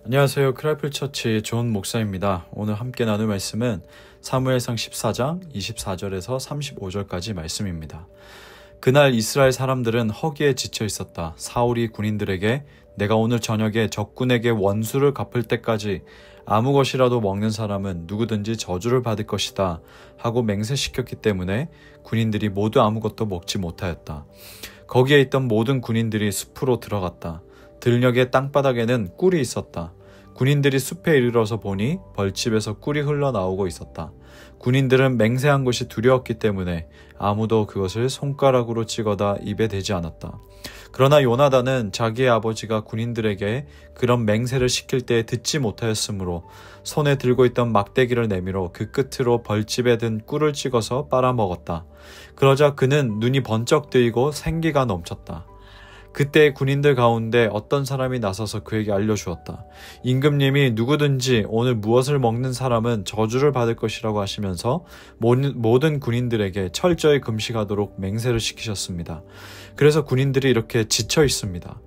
안녕하세요. 크라이플 처치 존 목사입니다. 오늘 함께 나눌 말씀은 사무엘상 14장 24절에서 35절까지 말씀입니다. 그날 이스라엘 사람들은 허기에 지쳐 있었다. 사울이 군인들에게 내가 오늘 저녁에 적군에게 원수를 갚을 때까지 아무 것이라도 먹는 사람은 누구든지 저주를 받을 것이다 하고 맹세시켰기 때문에 군인들이 모두 아무것도 먹지 못하였다. 거기에 있던 모든 군인들이 숲으로 들어갔다. 들녘의 땅바닥에는 꿀이 있었다. 군인들이 숲에 이르러서 보니 벌집에서 꿀이 흘러나오고 있었다. 군인들은 맹세한 것이 두려웠기 때문에 아무도 그것을 손가락으로 찍어다 입에 대지 않았다. 그러나 요나단은 자기의 아버지가 군인들에게 그런 맹세를 시킬 때 듣지 못하였으므로 손에 들고 있던 막대기를 내밀어 그 끝으로 벌집에 든 꿀을 찍어서 빨아먹었다. 그러자 그는 눈이 번쩍 뜨이고 생기가 넘쳤다. 그때 군인들 가운데 어떤 사람이 나서서 그에게 알려주었다. 임금님이 누구든지 오늘 무엇을 먹는 사람은 저주를 받을 것이라고 하시면서 모든 군인들에게 철저히 금식하도록 맹세를 시키셨습니다. 그래서 군인들이 이렇게 지쳐 있습니다.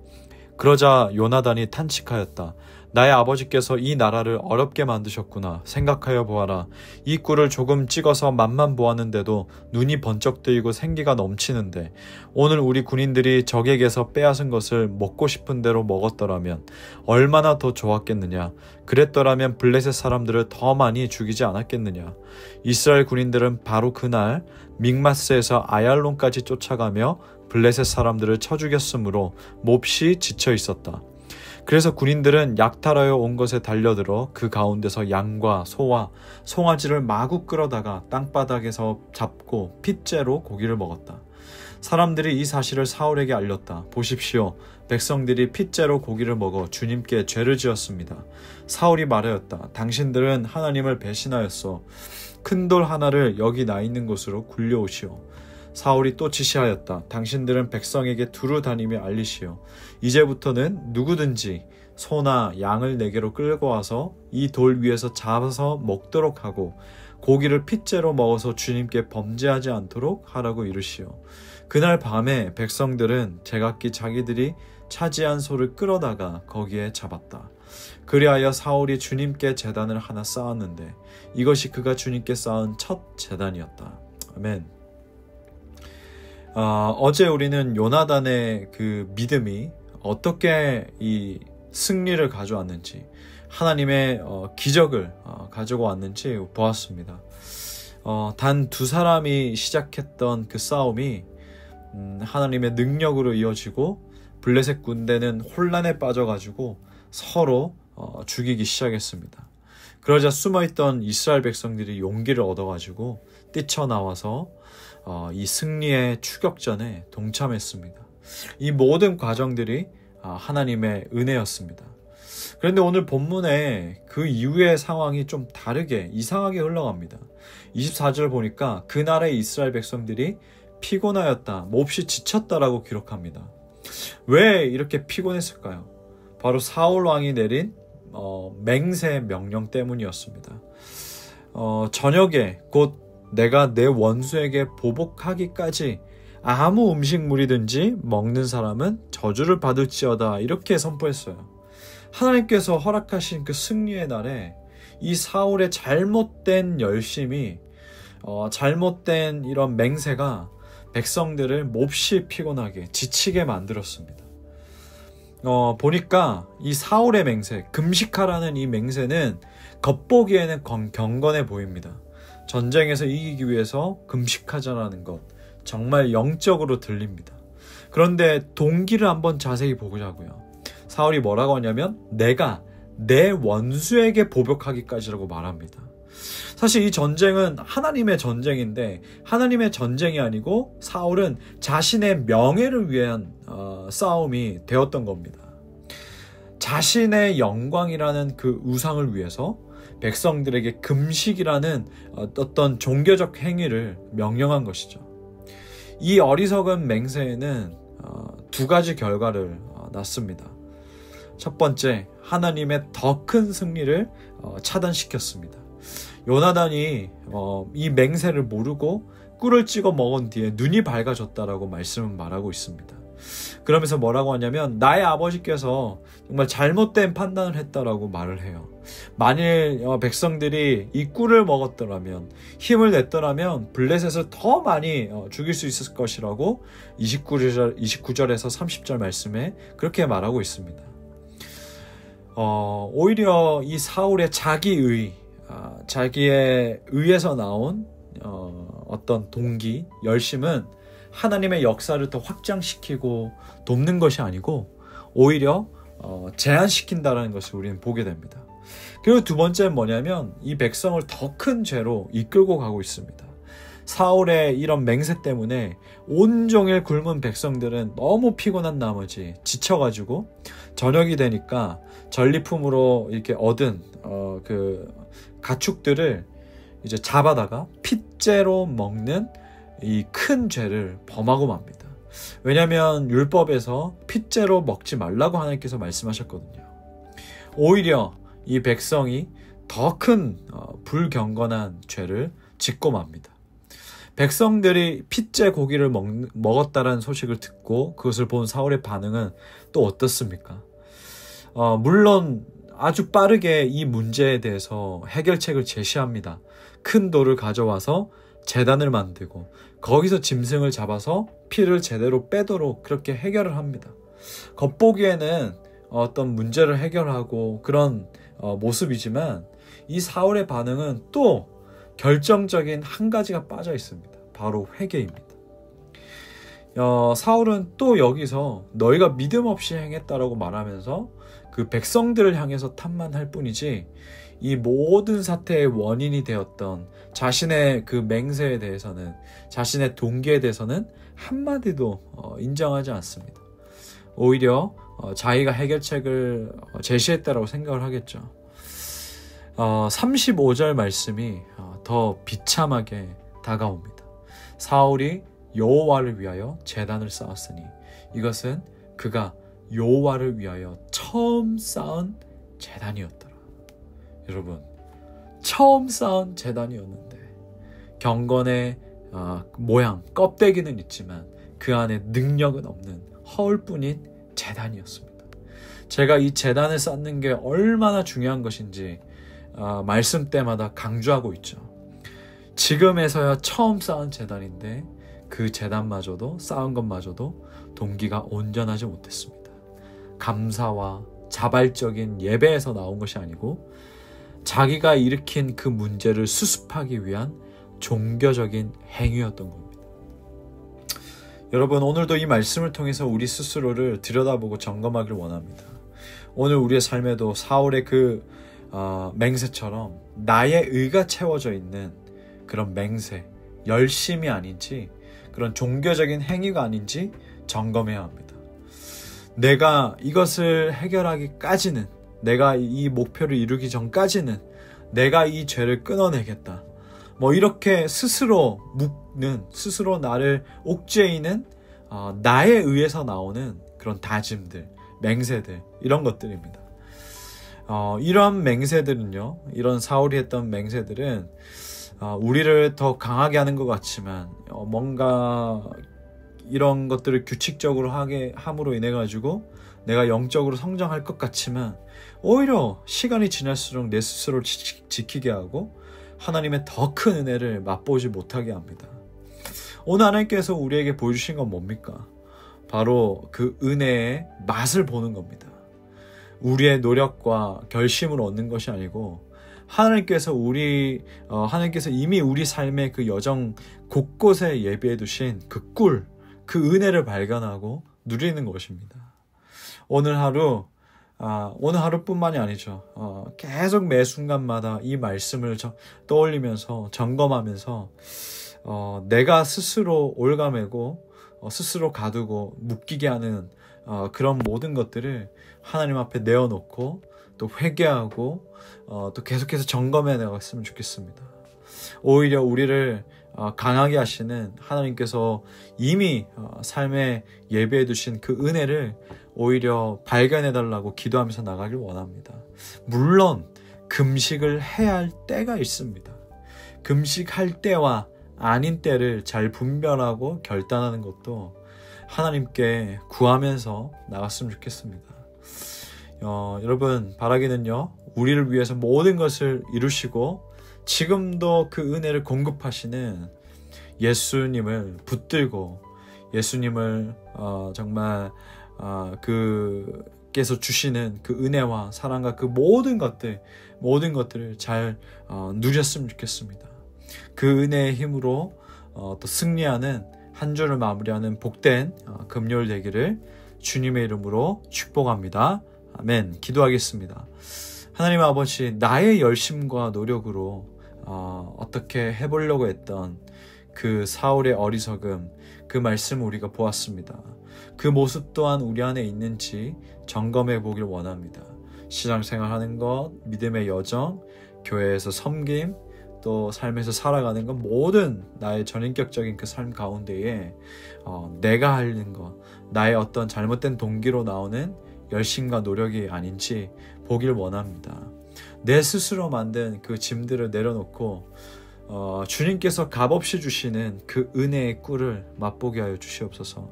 그러자 요나단이 탄식하였다. 나의 아버지께서 이 나라를 어렵게 만드셨구나. 생각하여 보아라. 이 꿀을 조금 찍어서 맛만 보았는데도 눈이 번쩍 뜨이고 생기가 넘치는데 오늘 우리 군인들이 적에게서 빼앗은 것을 먹고 싶은 대로 먹었더라면 얼마나 더 좋았겠느냐. 그랬더라면 블레셋 사람들을 더 많이 죽이지 않았겠느냐. 이스라엘 군인들은 바로 그날 믹마스에서 아얄론까지 쫓아가며 블레셋 사람들을 쳐 죽였으므로 몹시 지쳐 있었다. 그래서 군인들은 약탈하여 온 것에 달려들어 그 가운데서 양과 소와 송아지를 마구 끌어다가 땅바닥에서 잡고 핏째로 고기를 먹었다. 사람들이 이 사실을 사울에게 알렸다. 보십시오. 백성들이 핏째로 고기를 먹어 주님께 죄를 지었습니다. 사울이 말하였다. 당신들은 하나님을 배신하였소. 큰 돌 하나를 여기 나 있는 곳으로 굴려오시오. 사울이 또 지시하였다. 당신들은 백성에게 두루 다니며 알리시오. 이제부터는 누구든지 소나 양을 내게로 끌고 와서 이 돌 위에서 잡아서 먹도록 하고 고기를 핏째로 먹어서 주님께 범죄하지 않도록 하라고 이르시오. 그날 밤에 백성들은 제각기 자기들이 차지한 소를 끌어다가 거기에 잡았다. 그리하여 사울이 주님께 제단을 하나 쌓았는데 이것이 그가 주님께 쌓은 첫 제단이었다. 아멘. 어제 우리는 요나단의 그 믿음이 어떻게 이 승리를 가져왔는지, 하나님의 기적을 가지고 왔는지 보았습니다. 단 두 사람이 시작했던 그 싸움이 하나님의 능력으로 이어지고 블레셋 군대는 혼란에 빠져가지고 서로 죽이기 시작했습니다. 그러자 숨어있던 이스라엘 백성들이 용기를 얻어가지고 뛰쳐나와서 이 승리의 추격전에 동참했습니다. 이 모든 과정들이 하나님의 은혜였습니다. 그런데 오늘 본문에 그 이후의 상황이 좀 다르게 이상하게 흘러갑니다. 24절 보니까 그날의 이스라엘 백성들이 피곤하였다, 몹시 지쳤다라고 기록합니다. 왜 이렇게 피곤했을까요? 바로 사울 왕이 내린 맹세 명령 때문이었습니다. 저녁에 곧 내가 내 원수에게 보복하기까지 아무 음식물이든지 먹는 사람은 저주를 받을지어다 이렇게 선포했어요. 하나님께서 허락하신 그 승리의 날에 이 사울의 잘못된 열심이 잘못된 이런 맹세가 백성들을 몹시 피곤하게 지치게 만들었습니다. 보니까 이 사울의 맹세, 금식하라는 이 맹세는 겉보기에는 경건해 보입니다. 전쟁에서 이기기 위해서 금식하자라는 것, 정말 영적으로 들립니다. 그런데 동기를 한번 자세히 보자고요. 사울이 뭐라고 하냐면 내가 내 원수에게 보복하기까지라고 말합니다. 사실 이 전쟁은 하나님의 전쟁인데 하나님의 전쟁이 아니고 사울은 자신의 명예를 위한 싸움이 되었던 겁니다. 자신의 영광이라는 그 우상을 위해서 백성들에게 금식이라는 어떤 종교적 행위를 명령한 것이죠. 이 어리석은 맹세에는 두 가지 결과를 낳습니다. 첫 번째, 하나님의 더 큰 승리를 차단시켰습니다. 요나단이 이 맹세를 모르고 꿀을 찍어 먹은 뒤에 눈이 밝아졌다라고 말씀은 말하고 있습니다. 그러면서 뭐라고 하냐면 나의 아버지께서 정말 잘못된 판단을 했다라고 말을 해요. 만일 백성들이 이 꿀을 먹었더라면, 힘을 냈더라면 블레셋을 더 많이 죽일 수 있을 것이라고 29절에서 30절 말씀에 그렇게 말하고 있습니다. 오히려 이 사울의 자기의, 자기의 의에서 나온 어떤 동기, 열심은 하나님의 역사를 더 확장시키고 돕는 것이 아니고 오히려 제한시킨다는 것을 우리는 보게 됩니다. 그리고 두 번째는 뭐냐면 이 백성을 더 큰 죄로 이끌고 가고 있습니다. 사울의 이런 맹세 때문에 온종일 굶은 백성들은 너무 피곤한 나머지 지쳐가지고 저녁이 되니까 전리품으로 이렇게 얻은 그 가축들을 이제 잡아다가 핏째로 먹는 이 큰 죄를 범하고 맙니다. 왜냐하면 율법에서 핏째로 먹지 말라고 하나님께서 말씀하셨거든요. 오히려 이 백성이 더 큰 불경건한 죄를 짓고 맙니다. 백성들이 핏째 고기를 먹었다는 소식을 듣고 그것을 본 사울의 반응은 또 어떻습니까? 물론 아주 빠르게 이 문제에 대해서 해결책을 제시합니다. 큰 돌을 가져와서 제단을 만들고 거기서 짐승을 잡아서 피를 제대로 빼도록 그렇게 해결을 합니다. 겉보기에는 어떤 문제를 해결하고 그런 모습이지만 이 사울의 반응은 또 결정적인 한 가지가 빠져 있습니다. 바로 회개입니다. 사울은 또 여기서 너희가 믿음 없이 행했다라고 말하면서 그 백성들을 향해서 탓만할 뿐이지 이 모든 사태의 원인이 되었던 자신의 그 맹세에 대해서는, 자신의 동기에 대해서는 한마디도 인정하지 않습니다. 오히려 자기가 해결책을 제시했다라고 생각을 하겠죠. 35절 말씀이 더 비참하게 다가옵니다. 사울이 여호와를 위하여 제단을 쌓았으니 이것은 그가 여호와를 위하여 처음 쌓은 제단이었더라. 여러분, 처음 쌓은 제단이었는데 경건의 모양, 껍데기는 있지만 그 안에 능력은 없는 허울뿐인 제단이었습니다. 제가 이 제단을 쌓는 게 얼마나 중요한 것인지 말씀 때마다 강조하고 있죠. 지금에서야 처음 쌓은 제단인데 그 제단마저도, 쌓은 것마저도 동기가 온전하지 못했습니다. 감사와 자발적인 예배에서 나온 것이 아니고 자기가 일으킨 그 문제를 수습하기 위한 종교적인 행위였던 겁니다. 여러분, 오늘도 이 말씀을 통해서 우리 스스로를 들여다보고 점검하길 원합니다. 오늘 우리의 삶에도 사울의 그 맹세처럼 나의 의가 채워져 있는 그런 맹세, 열심이 아닌지, 그런 종교적인 행위가 아닌지 점검해야 합니다. 내가 이것을 해결하기까지는, 내가 이 목표를 이루기 전까지는 내가 이 죄를 끊어내겠다. 이렇게 스스로 묶는, 스스로 나를 옥죄이는 나에 의해서 나오는 그런 다짐들, 맹세들, 이런 것들입니다. 이런 맹세들은요, 이런 사울이 했던 맹세들은 우리를 더 강하게 하는 것 같지만 뭔가 이런 것들을 규칙적으로 하게 함으로 인해 가지고 내가 영적으로 성장할 것 같지만 오히려 시간이 지날수록 내 스스로를 지키게 하고 하나님의 더 큰 은혜를 맛보지 못하게 합니다. 오늘 하나님께서 우리에게 보여주신 건 뭡니까? 바로 그 은혜의 맛을 보는 겁니다. 우리의 노력과 결심을 얻는 것이 아니고 하나님께서 이미 우리 삶의 그 여정 곳곳에 예비해 두신 그 꿀, 그 은혜를 발견하고 누리는 것입니다. 오늘 하루뿐만이 아니죠. 계속 매 순간마다 이 말씀을 떠올리면서 점검하면서 내가 스스로 올가매고 스스로 가두고 묶이게 하는 그런 모든 것들을 하나님 앞에 내어놓고 또 회개하고 또 계속해서 점검해 나갔으면 좋겠습니다. 오히려 우리를 강하게 하시는 하나님께서 이미 삶에 예배해 두신 그 은혜를 오히려 발견해 달라고 기도하면서 나가길 원합니다. 물론 금식을 해야 할 때가 있습니다. 금식할 때와 아닌 때를 잘 분별하고 결단하는 것도 하나님께 구하면서 나갔으면 좋겠습니다. 여러분 바라기는요, 우리를 위해서 모든 것을 이루시고 지금도 그 은혜를 공급하시는 예수님을 붙들고 예수님을 정말 그께서 주시는 그 은혜와 사랑과 그 모든 것들을 잘 누렸으면 좋겠습니다. 그 은혜의 힘으로 또 승리하는 한 주를 마무리하는 복된 금요일 되기를 주님의 이름으로 축복합니다. 아멘. 기도하겠습니다. 하나님 아버지, 나의 열심과 노력으로 어떻게 해보려고 했던 그 사울의 어리석음, 그 말씀을 우리가 보았습니다. 그 모습 또한 우리 안에 있는지 점검해 보길 원합니다. 신앙생활하는 것, 믿음의 여정, 교회에서 섬김, 또 삶에서 살아가는 것, 모든 나의 전인격적인 그 삶 가운데에 내가 하는 것, 나의 어떤 잘못된 동기로 나오는 열심과 노력이 아닌지 보길 원합니다. 내 스스로 만든 그 짐들을 내려놓고 주님께서 값없이 주시는 그 은혜의 꿀을 맛보게 하여 주시옵소서.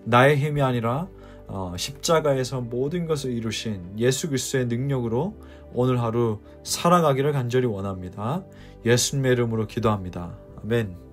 나의 힘이 아니라 십자가에서 모든 것을 이루신 예수 그리스도의 능력으로 오늘 하루 살아가기를 간절히 원합니다. 예수님의 이름으로 기도합니다. 아멘.